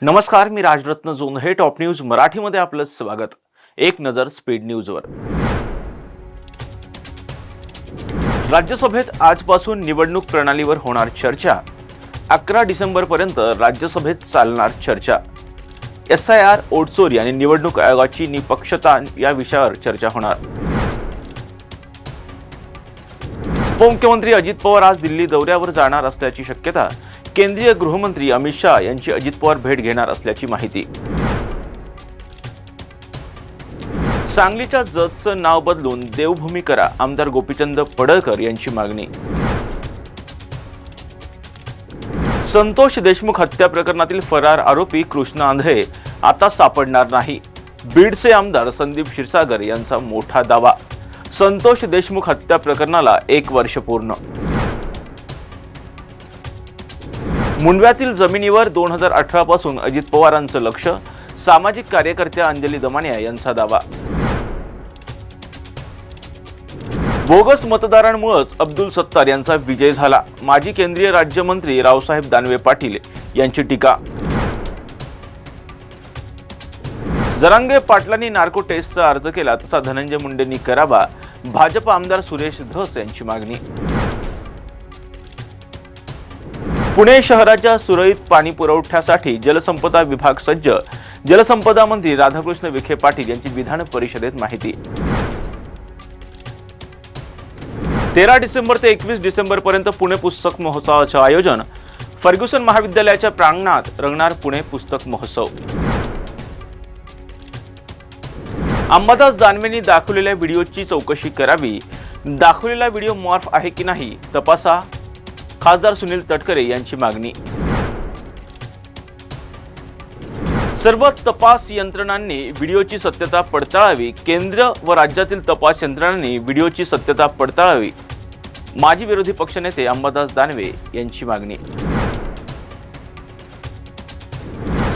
नमस्कार, मी Rajratna Jondhale. Top news मराठीमध्ये आपलं स्वागत. एक नजर स्पीड न्यूजवर. राज्यसभेत आजपासून निवडणूक प्रणालीवर होणार चर्चा. 11 डिसेंबरपर्यंत राज्यसभेत चालणार चर्चा. SIR, ओटचोरी आणि निवडणूक आयोगाची निपक्षता या विषयावर चर्चा होणार. उपमुख्यमंत्री अजित पवार आज दिल्ली दौऱ्यावर जाणार असल्याची शक्यता. केंद्रीय गृहमंत्री अमित शाह यांची अजित पवार भेट घेणार असल्याची माहिती. सांगलीच्या जतचं नाव बदलून देवभूमी करा, आमदार गोपीचंद पडळकर यांची मागणी. संतोष देशमुख हत्या प्रकरणातील फरार आरोपी कृष्ण आंधळे आता सापडणार नाही. बीडचे आमदार संदीप क्षीरसागर यांचा मोठा दावा. संतोष देशमुख हत्या प्रकरणाला 1 वर्ष पूर्ण. मुंडव्यातील जमिनीवर 2018 पासून अजित पवारांचं लक्ष. सामाजिक कार्यकर्त्या अंजली दमानिया यांचा दावा. बोगस मतदारांमुळेच अब्दुल सत्तार यांचा विजय झाला. माजी केंद्रीय राज्यमंत्री रावसाहेब दानवे पाटील यांची टीका. जरांगे पाटलांनी नार्को टेस्टचा अर्ज केला तसा धनंजय मुंडेंनी करावा. भाजप आमदार सुरेश धस यांची मागणी. पुणे शहराच्या सुरळीत पाणी पुरवठ्यासाठी जलसंपदा विभाग सज्ज. जलसंपदा मंत्री राधाकृष्ण विखे पाटील यांची विधान परिषदेत माहिती. 13 डिसेंबर ते 21 डिसेंबर पर्यंत पुणे पुस्तक महोत्सवाचे आयोजन. फर्ग्युसन महाविद्यालयाच्या प्रांगणात रंगणार पुणे पुस्तक महोत्सव. अंबादास दानवेंनी दाखवलेल्या व्हिडिओची चौकशी करावी. दाखवलेला व्हिडिओ मॉर्फ आहे की नाही तपासा. खासदार सुनील तटकरे यांची मागणी. सर्व तपास यंत्रणांनी व्हिडिओची सत्यता पडताळावी. केंद्र व राज्यातील तपास यंत्रणांनी व्हिडिओची सत्यता पडताळावी. माजी विरोधी पक्षनेते अंबादास दानवे यांची मागणी.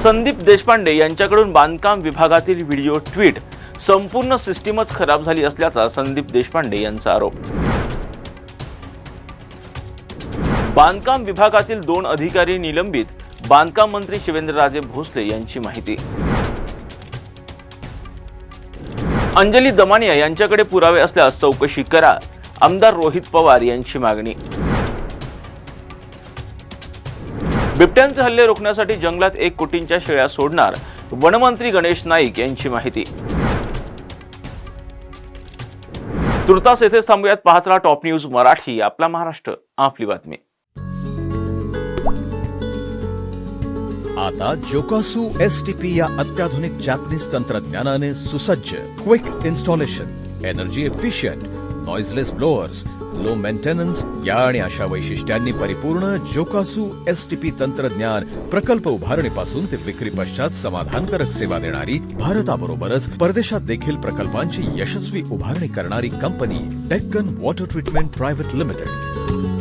संदीप देशपांडे यांच्याकडून बांधकाम विभागातील व्हिडिओ ट्विट. संपूर्ण सिस्टीमच खराब झाली असल्याचा संदीप देशपांडे यांचा आरोप. बांधकाम विभागातील 2 अधिकारी निलंबित. बांधकाम मंत्री शिवेंद्रराजे भोसले यांची माहिती. अंजली दमानिया यांच्याकडे पुरावे असल्यास चौकशी करा. आमदार रोहित पवार यांची मागणी. बिबट्यांचे हल्ले रोखण्यासाठी जंगलात 1 कोटींच्या शेळ्या सोडणार. वनमंत्री गणेश नाईक यांची माहिती. तुर्तास येथेच थांबूयात. पाहत रहा टॉप न्यूज मराठी. आपला महाराष्ट्र, आपली बातमी. आता जोकासू STP या अत्याधुनिक जॅपनीज तंत्रज्ञानाने सुसज्ज, quick installation, energy efficient, noiseless blowers, low maintenance या आणि अशा वैशिष्ट्यांनी परिपूर्ण जोकासू STP तंत्रज्ञान प्रकल्प उभारणीपासून ते विक्री पश्चात समाधानकारक सेवा देणारी, भारताबरोबरच परदेशात देखील प्रकल्पांची यशस्वी उभारणी करणारी company Deccan water treatment private limited.